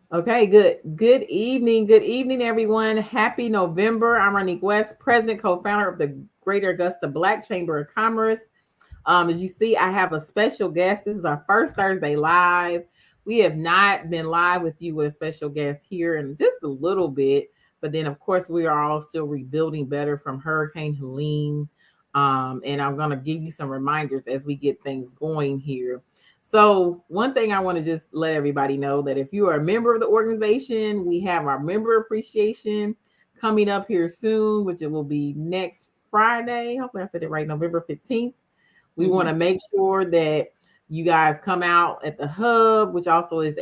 Okay, good. Good evening. Good evening, everyone. Happy November. I'm Ronique West, President, co-founder of the Greater Augusta Black Chamber of Commerce. As you see, I have a special guest. This is our first Thursday live. We have not been live with you with a special guest here in just a little bit, but then of course we are all still rebuilding better from Hurricane Helene. And I'm going to give you some reminders as we get things going here. So one thing I want to just let everybody know that if you are a member of the organization, we have our member appreciation coming up here soon, which it will be next Friday. Hopefully I said it right, November 15th. We want to make sure that you guys come out at the hub, which also is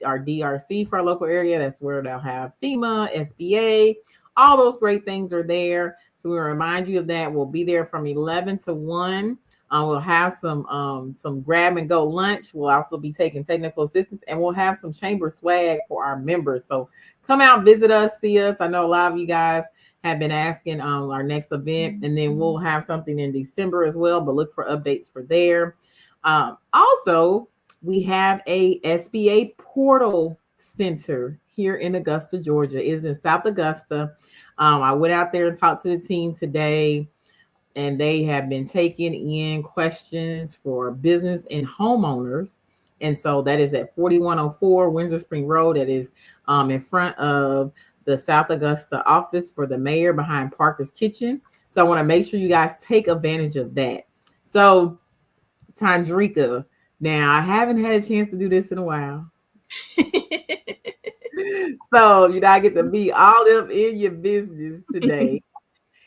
our DRC for our local area. That's where they'll have FEMA, SBA, all those great things are there. So we remind you of that. We'll be there from 11 to 1. We'll have some grab and go lunch. We'll also be taking technical assistance, and we'll have some chamber swag for our members. So come out, visit us, see us. I know a lot of you guys have been asking our next event, and then we'll have something in December as well, but look for updates for there. Also, we have a SBA portal center here in Augusta, Georgia. It is in South Augusta. I went out there and talked to the team today, and they have been taking in questions for business and homeowners. And so that is at 4104 Windsor Spring Road. That is in front of the South Augusta office for the mayor behind Parker's Kitchen. So I want to make sure you guys take advantage of that. So, Tondrika, now I haven't had a chance to do this in a while. So, I get to be all up in your business today.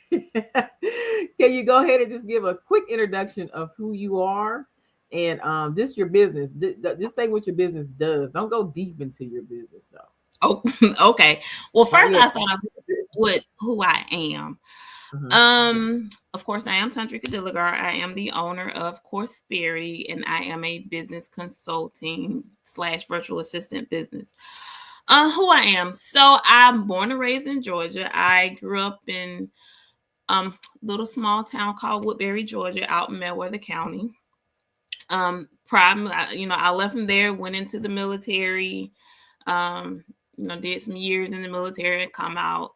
Can you go ahead and just give a quick introduction of who you are and just your business? Just say what your business does. Don't go deep into your business, though. Oh, okay. Well, first I'll start off with who I am. Of course, I am Tondrika Dilligard. I am the owner of Coresperity, and I am a business consulting / virtual assistant business. Who I am. So I'm born and raised in Georgia. I grew up in little small town called Woodbury, Georgia, out in Meriwether County. I left from there, went into the military. Did some years in the military and come out,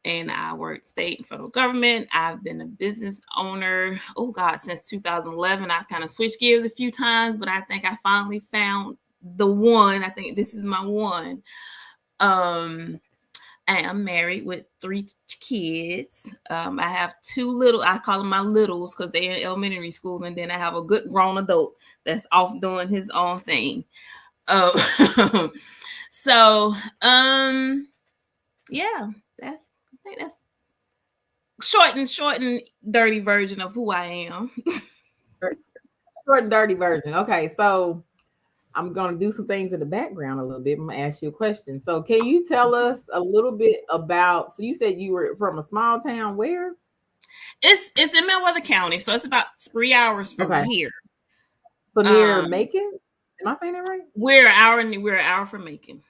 and I worked state and federal government. I've been a business owner, since 2011. I've kind of switched gears a few times, but I think I finally found the one. I think this is my one. I am married with 3 kids. I have 2 I call them my littles because they're in elementary school, and then I have a good grown adult that's off doing his own thing. So, yeah, I think that's short and dirty version of who I am. Short and dirty version. Okay, so I'm going to do some things in the background a little bit. I'm going to ask you a question. So can you tell us a little bit about, so you said you were from a small town where? It's in Meriwether County, so it's about 3 hours from here. So near Macon? Am I saying that right? We're an hour from Macon.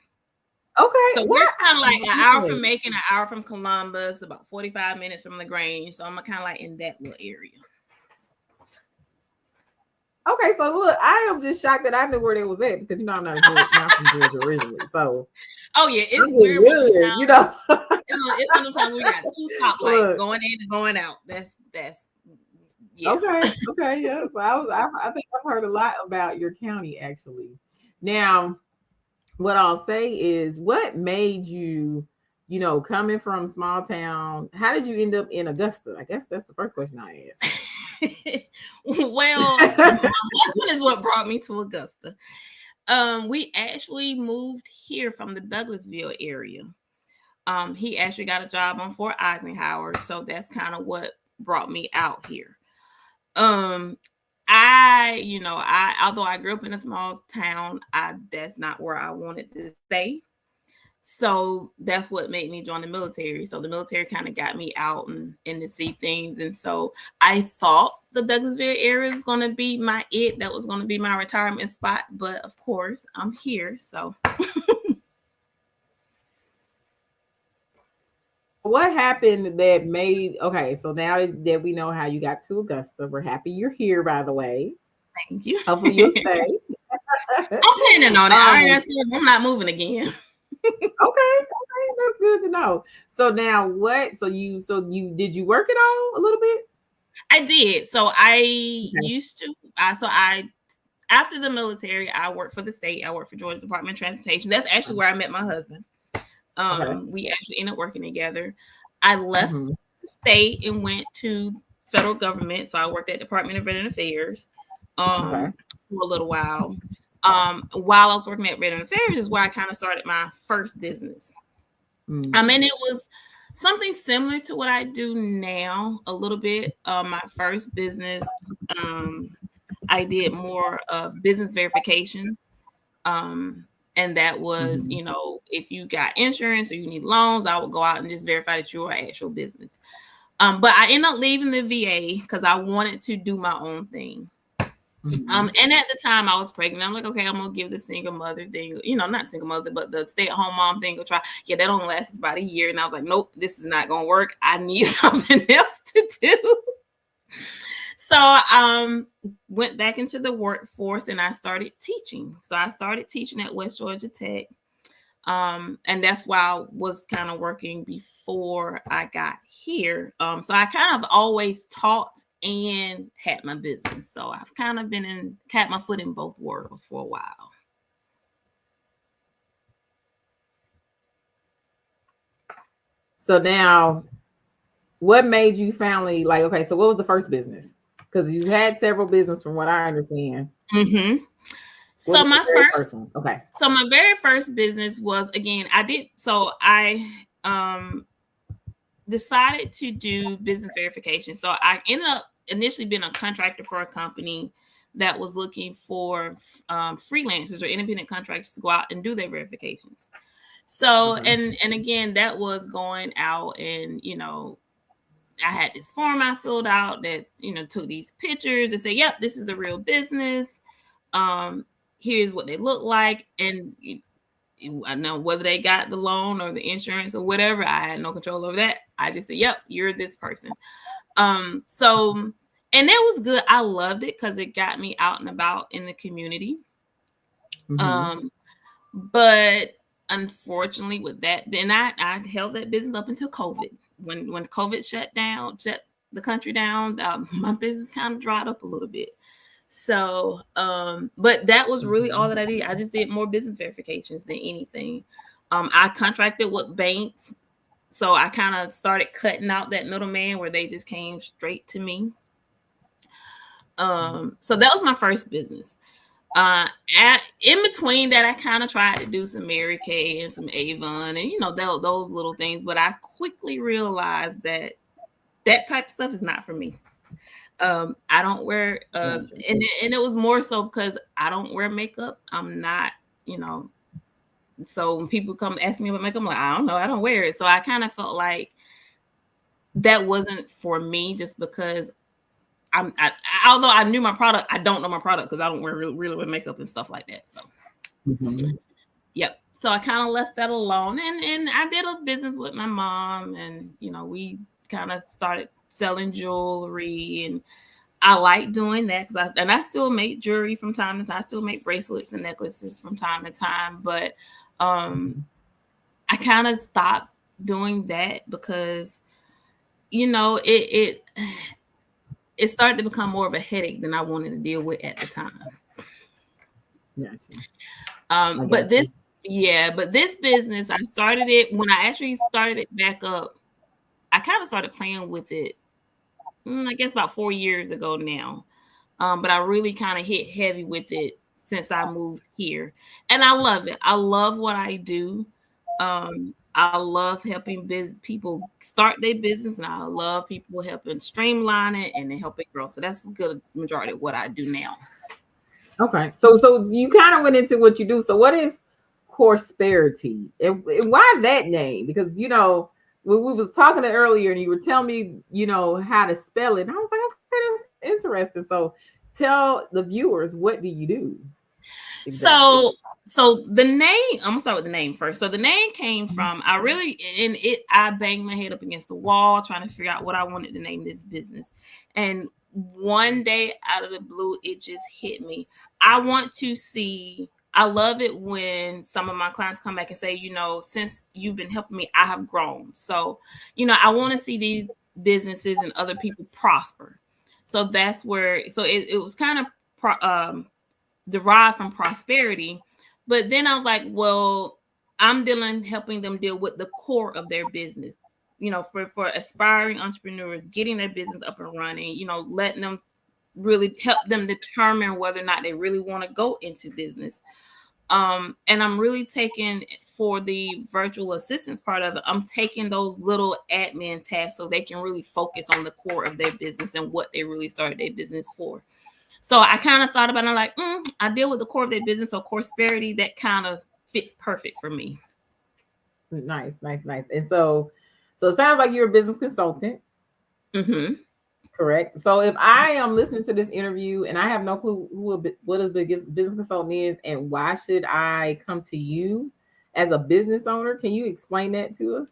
Okay. So we're kind of like an hour from Macon, an hour from Columbus, about 45 minutes from LaGrange. So I'm kind of like in that little area. Okay, so look, I am just shocked that I knew where they was at because I'm not from Georgia originally. So it's weird. It's one of the times we got 2 stoplights going in and going out. That's yeah. Okay, yeah. So I think I've heard a lot about your county actually. Now, what I'll say is, what made you, coming from small town, how did you end up in Augusta? I guess that's the first question I asked. Well, my husband is what brought me to Augusta. We actually moved here from the Douglasville area. He actually got a job on Fort Eisenhower, so that's kind of what brought me out here. Although I grew up in a small town, that's not where I wanted to stay. So that's what made me join the military. So the military kind of got me out and to see things. And so I thought the Douglasville area is going to be that was going to be my retirement spot. But of course, I'm here. So what happened that made, so now that we know how you got to Augusta, we're happy you're here, by the way. Thank you. Hopefully you'll stay. I'm planning on it. I'm not moving again. Okay, that's good to know. So now what? So you did you work it all a little bit? I did. So I Okay. used to. I after the military, I worked for the state. I worked for Georgia Department of Transportation. That's actually where I met my husband. Okay. We actually ended up working together. I left Hmm. the state and went to federal government. So I worked at Department of Veteran Affairs Okay. for a little while. While I was working at Veteran Affairs is where I kind of started my first business. Mm. And it was something similar to what I do now, a little bit. My first business, um, I did more of business verification. Um, and that was, Hmm. if you got insurance or you need loans, I would go out and just verify that you're an actual business. But I ended up leaving the VA because I wanted to do my own thing. Hmm. And at the time I was pregnant. I'm like, okay, I'm gonna give the single mother thing, not single mother, but the stay-at-home mom thing a try. Yeah, that only lasted about a year. And I was like, nope, this is not gonna work. I need something else to do. So went back into the workforce and I started teaching. So I started teaching at West Georgia Tech. And that's why I was kind of working before I got here. So I kind of always taught and had my business. So I've kind of had my foot in both worlds for a while. So now, what made you finally like? Okay, so what was the first business? Because you had several business, from what I understand. Mm-hmm. What So was the my very first, first one? Okay. so my very first business was, again, I um decided to do business verification. So I ended up initially being a contractor for a company that was looking for freelancers or independent contractors to go out and do their verifications. So Okay. and again, that was going out and I had this form I filled out that took these pictures and say, "Yep, this is a real business. Um, here's what they look like," and I know whether they got the loan or the insurance or whatever. I had no control over that. I just said, "Yep, you're this person." So and that was good. I loved it because it got me out and about in the community. Mm-hmm. Um, but unfortunately, with that, then I held that business up until COVID. When COVID shut the country down, my business kind of dried up a little bit. So, but that was really all Mm-hmm. that I did. I just did more business verifications than anything. I contracted with banks, so I kind of started cutting out that middleman where they just came straight to me. So that was my first business. In between that, I kind of tried to do some Mary Kay and some Avon and those little things, but I quickly realized that that type of stuff is not for me. I don't wear Gotcha. and it was more so because I don't wear makeup. I'm not, you know, so when people come ask me about makeup, I'm like, I don't know, I don't wear it. So I kind of felt like that wasn't for me just because although I knew my product, I don't know my product because I don't wear really wear makeup and stuff like that. So Mm-hmm. yep. So I kind of left that alone, and I did a business with my mom, and we kind of started selling jewelry, and I like doing that because I still make jewelry from time to time. I still make bracelets and necklaces from time to time, but I kind of stopped doing that because it started to become more of a headache than I wanted to deal with at the time. Gotcha. I But got you. this business, I started it when I actually started it back up. I kind of started playing with it, I guess about 4 years ago now. But I really kind of hit heavy with it since I moved here, and I love it. I love what I do. I love helping people start their business, and I love people helping streamline it and then help it grow. So that's a good majority of what I do now. Okay. So you kind of went into what you do. So what is Coresperity? And why that name? Because when we was talking earlier and you were telling me, how to spell it. And I was like, okay, that's interesting. So tell the viewers, what do you do exactly? So the name, I'm gonna start with the name first. So the name came from I banged my head up against the wall trying to figure out what I wanted to name this business. And one day out of the blue, it just hit me. I want to see I love it when some of my clients come back and say, since you've been helping me, I have grown. So, I want to see these businesses and other people prosper. So that's where, so it was kind of derived from prosperity. But then I was like, well, I'm helping them deal with the core of their business. For aspiring entrepreneurs, getting their business up and running, letting them really help them determine whether or not they really want to go into business. And I'm really taking, for the virtual assistance part of it, I'm taking those little admin tasks so they can really focus on the core of their business and what they really started their business for. So I kind of thought about it, I'm like, I deal with the core of their business. So Coresperity, that kind of fits perfect for me. Nice. And so it sounds like you're a business consultant. Mm-hmm. Correct. So if I am listening to this interview and I have no clue what a business consultant is and why should I come to you as a business owner, can you explain that to us?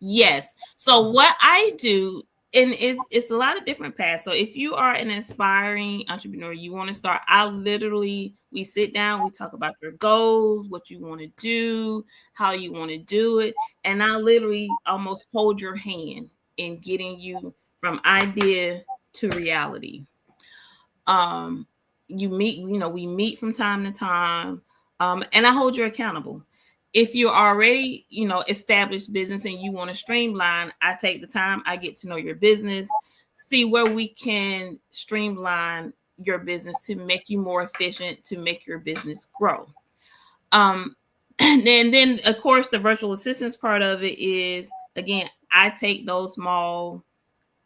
Yes. So what I do, and it's a lot of different paths. So if you are an aspiring entrepreneur, you want to start, we sit down, we talk about your goals, what you want to do, how you want to do it. And I literally almost hold your hand in getting you from idea to reality. We meet from time to time, and I hold you accountable. If you're already, established business and you want to streamline, I take the time, I get to know your business, see where we can streamline your business to make you more efficient, to make your business grow. And then of course, the virtual assistance part of it is, again, I take those small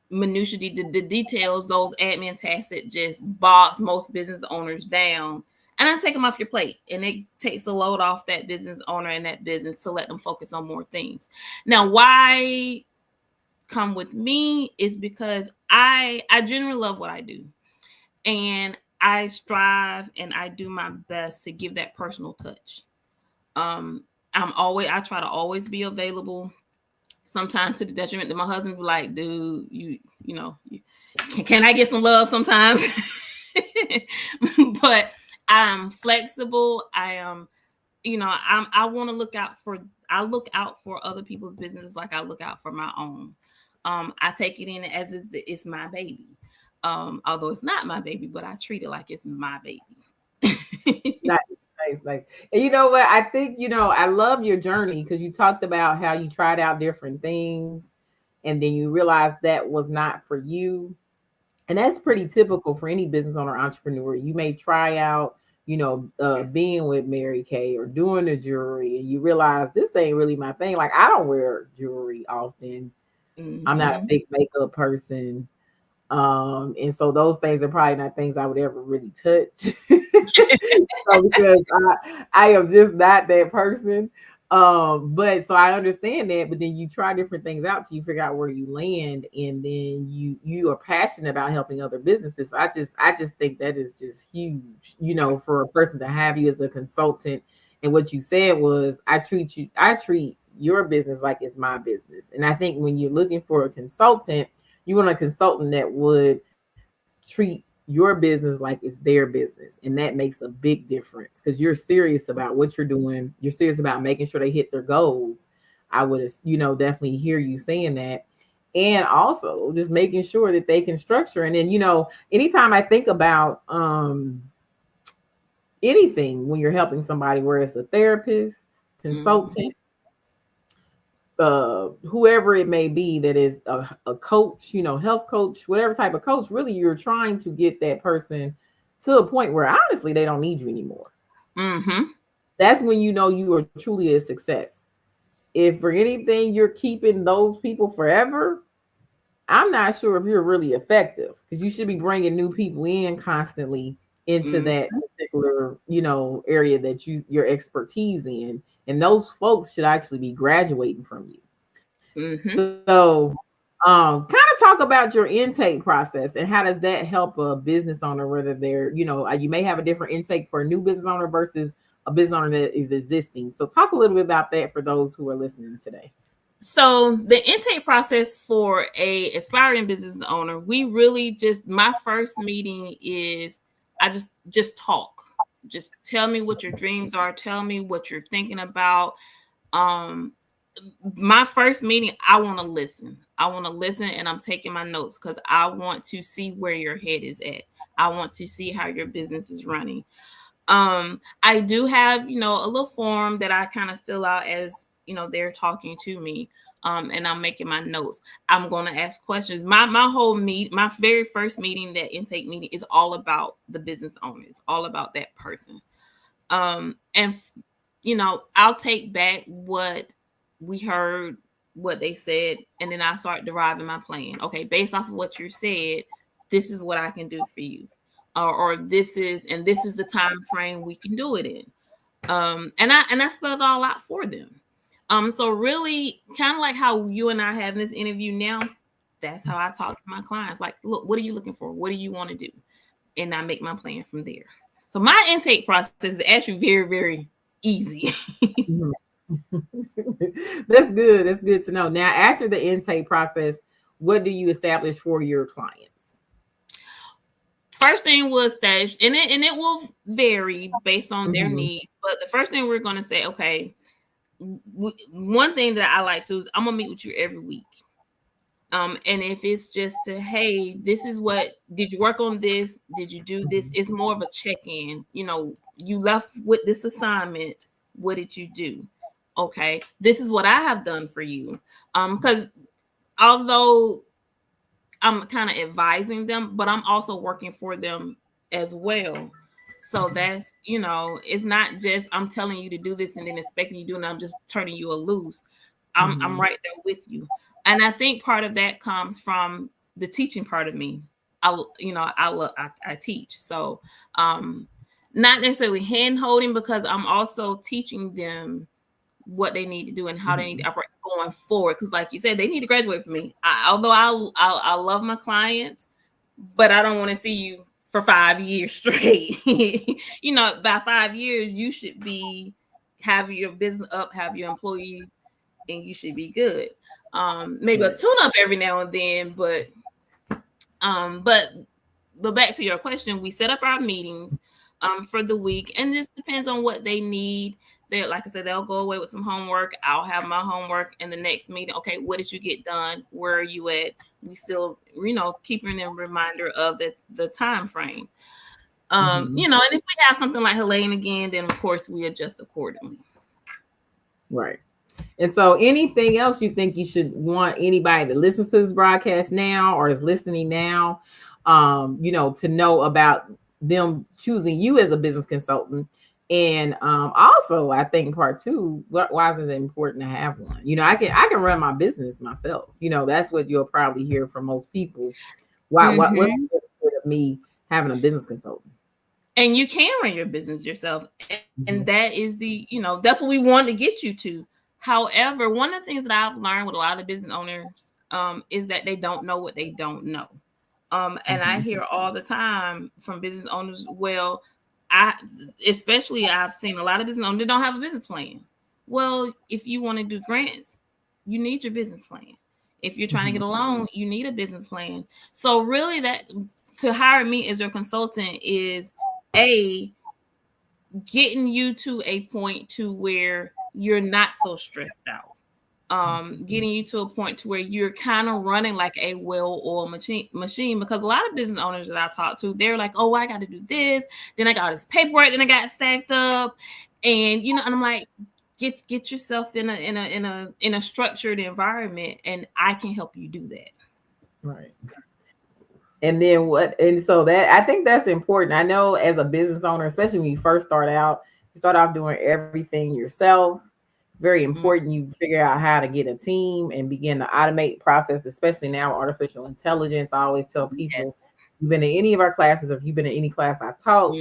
minutiae, the details, those admin tasks that just bogs most business owners down, and I take them off your plate, and it takes the load off that business owner and that business to let them focus on more things. Now, why come with me is because I generally love what I do, and I strive and I do my best to give that personal touch. I try to always be available. Sometimes to the detriment that my husband be like, dude, can I get some love sometimes? But I'm flexible. I am, I want to I look out for other people's businesses like I look out for my own. I take it in as it's my baby. Although it's not my baby, but I treat it like it's my baby. Nice. And you know what? I think, I love your journey because you talked about how you tried out different things and then you realized that was not for you. And that's pretty typical for any business owner, entrepreneur. You may try out, being with Mary Kay or doing the jewelry, and you realize this ain't really my thing. Like, I don't wear jewelry often. Mm-hmm. I'm not a big makeup person. And so those things are probably not things I would ever really touch. Because I am just not that person. But so I understand that, but then you try different things out till you figure out where you land, and then you are passionate about helping other businesses. So I just think that is just huge, for a person to have you as a consultant. And what you said was, I treat your business like it's my business. And I think when you're looking for a consultant, you want a consultant that would treat your business like it's their business. And that makes a big difference because you're serious about what you're doing. You're serious about making sure they hit their goals. I would, definitely hear you saying that. And also just making sure that they can structure. And then, anytime I think about anything, when you're helping somebody, where it's a therapist, consultant, whoever it may be, that is a coach, health coach, whatever type of coach, really you're trying to get that person to a point where honestly they don't need you anymore. Mm-hmm. That's when you are truly a success. If for anything you're keeping those people forever, I'm not sure if you're really effective, because you should be bringing new people in constantly into that particular, area that your expertise in. And those folks should actually be graduating from you. Mm-hmm. So kind of talk about your intake process and how does that help a business owner, whether they're, you may have a different intake for a new business owner versus a business owner that is existing. So talk a little bit about that for those who are listening today. So the intake process for a aspiring business owner, we really my first meeting is I just talk. Just tell me what your dreams are. Tell me what you're thinking about. Um, my first meeting, I want to listen. I want to listen, and I'm taking my notes because I want to see where your head is at. I want to see how your business is running. I do have, a little form that I kind of fill out as, they're talking to me. And I'm making my notes. I'm going to ask questions. My very first meeting, that intake meeting, is all about the business owner. It's all about that person. And I'll take back what we heard, what they said, and then I start deriving my plan. Okay, based off of what you said, this is what I can do for you. Or this is the time frame we can do it in. And I spell it all out for them. So really, kind of like how you and I are having this interview now, that's how I talk to my clients. Like, look, what are you looking for? What do you want to do? And I make my plan from there. So my intake process is actually very, very easy. That's good. That's good to know. Now, after the intake process, what do you establish for your clients? First thing was stage, and it will vary based on their needs. But the first thing we're going to say, okay, one thing that I like to is I'm gonna meet with you every week. And if it's just to, hey, this is what, did you work on this? Did you do this? It's more of a check-in. You left with this assignment. What did you do? Okay, this is what I have done for you. Because although I'm kind of advising them, but I'm also working for them as well. So that's, it's not just I'm telling you to do this and then expecting you to do it, and I'm just turning you a loose. I'm right there with you. And I think part of that comes from the teaching part of me. I teach. So not necessarily hand holding, because I'm also teaching them what they need to do and how they need to operate going forward. Because like you said, they need to graduate from me. Although I love my clients, but I don't want to see you for 5 years straight. By 5 years, you should have your business up, have your employees, and you should be good. Maybe a tune up every now and then, but back to your question, we set up our meetings for the week, and this depends on what they need. Like I said, they'll go away with some homework. I'll have my homework in the next meeting. Okay, what did you get done? Where are you at? We still, keeping them reminder of the time frame. And if we have something like Helene again, then of course we adjust accordingly. Right. And so anything else you think you should want anybody that listens to this broadcast now or is listening now, to know about them choosing you as a business consultant? And also, I think part two, why is it important to have one? I can run my business myself. That's what you'll probably hear from most people. What's the benefit of me having a business consultant? And you can run your business yourself. And that is that's what we want to get you to. However, one of the things that I've learned with a lot of business owners is that they don't know what they don't know. And I hear all the time from business owners, well, I've seen a lot of business owners that don't have a business plan. Well, if you want to do grants, you need your business plan. If you're trying to get a loan, you need a business plan. So really, that to hire me as your consultant is getting you to a point to where you're not so stressed out. Getting you to a point to where you're kind of running like a well-oiled machine, because a lot of business owners that I talk to, they're like, oh, I got to do this, then I got this paperwork, then I got stacked up, and and I'm like, get yourself in a structured environment, and I can help you do that. Right. And then so that, I think that's important. I know as a business owner, especially when you first start out, you start off doing everything yourself. Very important you figure out how to get a team and begin to automate process, especially now artificial intelligence. I always tell people, you've been in any of our classes, or if you've been in any class I taught,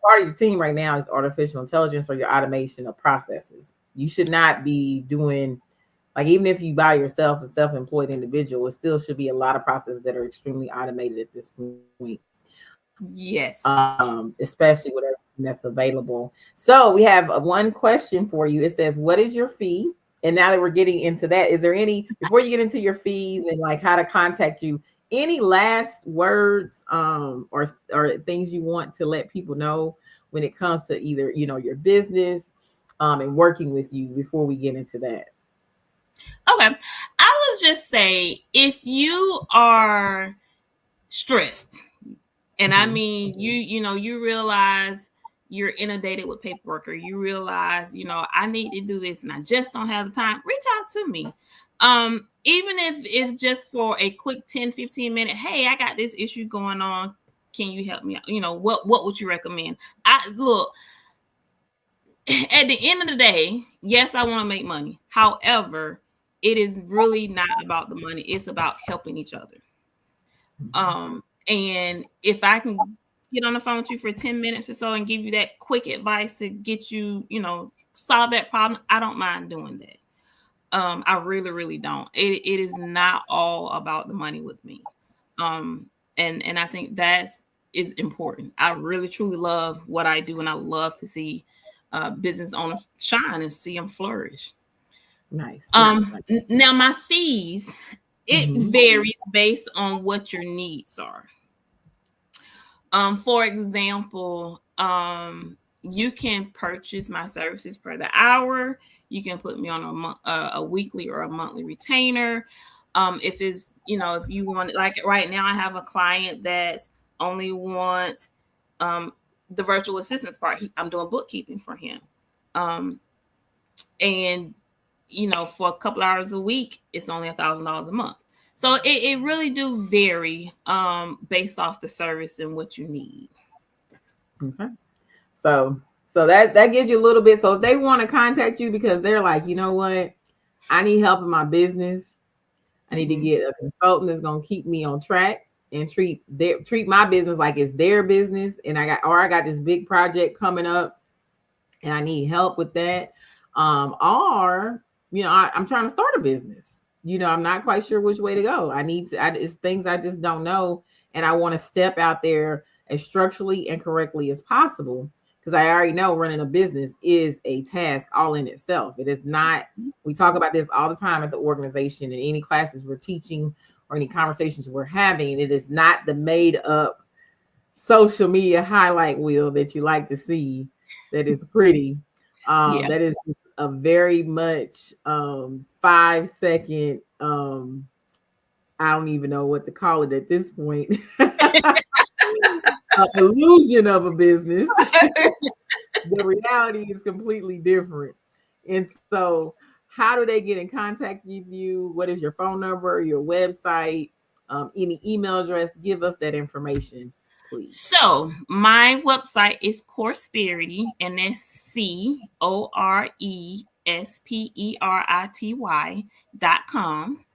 part of your team right now is artificial intelligence or your automation of processes. You should not be doing, like, even if you by yourself, a self-employed individual, it still should be a lot of processes that are extremely automated at this point. Yes. Especially with everything that's available. So we have one question for you. It says, what is your fee? And now that we're getting into that, is there any, before you get into your fees and like how to contact you, any last words or things you want to let people know when it comes to either, your business, and working with you before we get into that? Okay. I would just say if you are stressed, and I Mhm. mean, you realize you're inundated with paperwork, or you realize, I need to do this and I just don't have the time, reach out to me. Even if it's just for a quick 10-15 minute, hey, I got this issue going on. Can you help me out? What would you recommend? I look, at the end of the day, yes, I want to make money. However, it is really not about the money. It's about helping each other. And if I can get on the phone with you for 10 minutes or so and give you that quick advice to get you, solve that problem, I don't mind doing that. I really, really don't. It is not all about the money with me. And I think is important. I really truly love what I do, and I love to see business owners shine and see them flourish. Nice, nice, nice. Now my fees, it Mhm. varies based on what your needs are. For example, you can purchase my services per the hour. You can put me on a weekly or a monthly retainer. If it's, if you want, like right now, I have a client that's only want the virtual assistance part. I'm doing bookkeeping for him. And for a couple hours a week, it's only $1,000 a month. So it really do vary based off the service and what you need. Okay. So that gives you a little bit. So if they want to contact you because they're like, you know what, I need help in my business. I need to get a consultant that's gonna keep me on track and treat my business like it's their business. And I got this big project coming up, and I need help with that. Or I'm trying to start a business. I'm not quite sure which way to go. It's things I just don't know, and I want to step out there as structurally and correctly as possible, because I already know running a business is a task all in itself. It is not. We talk about this all the time at the organization, in any classes we're teaching or any conversations we're having. It is not the made up social media highlight reel that you like to see that is pretty. Yeah. That is a very much 5 second, I don't even know what to call it at this point, illusion of a business. The reality is completely different. And so, how do they get in contact with you? What is your phone number, your website, any email address? Give us that information, please. So my website is Coresperity, and that's CORESPERITY.com.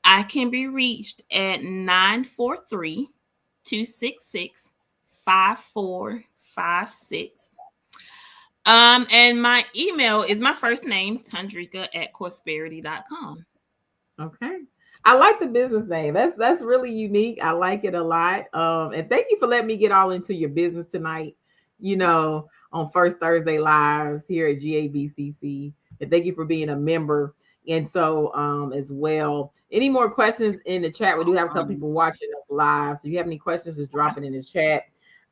I can be reached at 943-266-5456. And my email is my first name, Tondrika@Coresperity.com. Okay. I like the business name. That's really unique. I like it a lot. And thank you for letting me get all into your business tonight, on First Thursday Lives here at GABCC. And thank you for being a member. And so as well, any more questions in the chat? We do have a couple people watching us live. So if you have any questions, just drop it in the chat.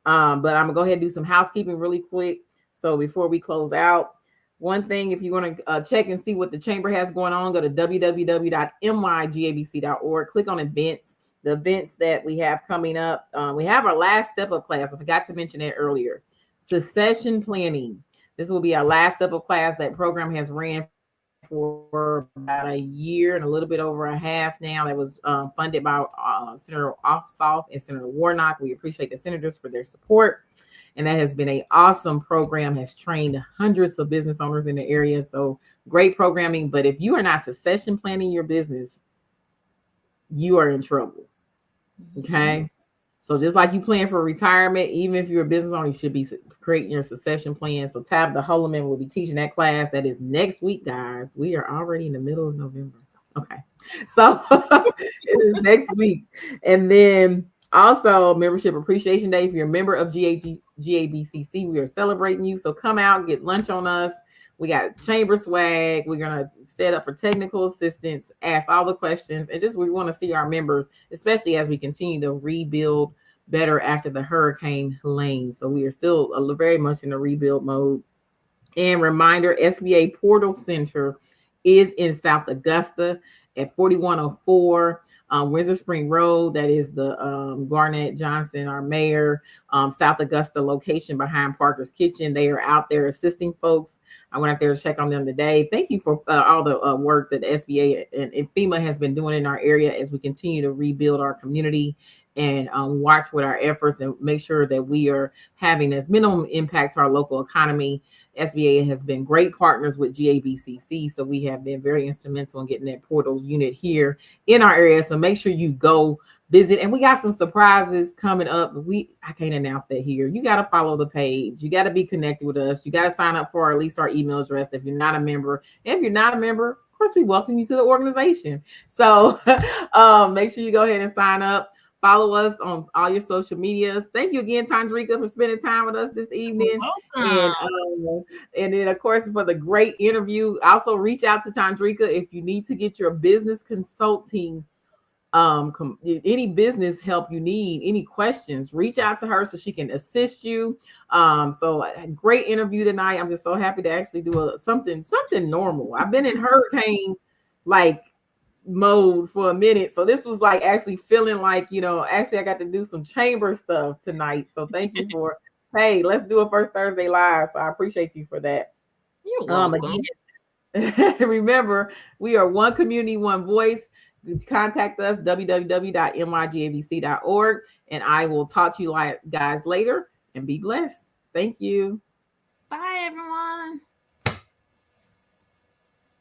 But I'm gonna go ahead and do some housekeeping really quick. So before we close out, one thing, if you want to check and see what the chamber has going on, go to www.mygabc.org. Click on events, the events that we have coming up. We have our last step up class. I forgot to mention that earlier. Succession planning. This will be our last step up class. That program has ran for about a year and a little bit over a half now. That was funded by Senator Ossoff and Senator Warnock. We appreciate the senators for their support. And that has been an awesome program, has trained hundreds of business owners in the area. So great programming. But if you are not succession planning your business, you are in trouble. Okay. So just like you plan for retirement, even if you're a business owner, you should be creating your succession plan. So Tabitha Holloman will be teaching that class. That is next week, guys. We are already in the middle of November. Okay. So it is next week. And then also Membership Appreciation Day. If you're a member of GABCC, we are celebrating you. So come out, get lunch on us. We got chamber swag. We're going to set up for technical assistance, ask all the questions, and we want to see our members, especially as we continue to rebuild better after the Hurricane Helene. So we are still very much in the rebuild mode. And reminder, SBA Portal Center is in South Augusta at 4104 Windsor Spring Road. That is the Garnett Johnson, our mayor, South Augusta location behind Parker's Kitchen. They are out there assisting folks. I went out there to check on them today. Thank you for all the work that the SBA and FEMA has been doing in our area as we continue to rebuild our community and watch with our efforts and make sure that we are having as minimum impact to our local economy. SBA has been great partners with GABCC, so we have been very instrumental in getting that portal unit here in our area. So make sure you go visit, and we got some surprises coming up. I can't announce that here. You got to follow the page. You got to be connected with us. You got to sign up for at least our email address if you're not a member. And if you're not a member, of course, we welcome you to the organization. So make sure you go ahead and sign up. Follow us on all your social medias. Thank you again, Tondrika, for spending time with us this evening. Welcome. And then, of course, for the great interview. Also, reach out to Tondrika if you need to get your business consulting, any business help you need, any questions. Reach out to her so she can assist you. So a great interview tonight. I'm just so happy to actually do something normal. I've been in hurricane mode for a minute, so this was like actually feeling like, actually I got to do some chamber stuff tonight. So thank you for hey, let's do a first Thursday live. So I appreciate you for that. You're welcome. Again, remember, we are one community, one voice. Contact us, www.mygabc.org, and I will talk to you guys later, and be blessed. Thank you. Bye, everyone.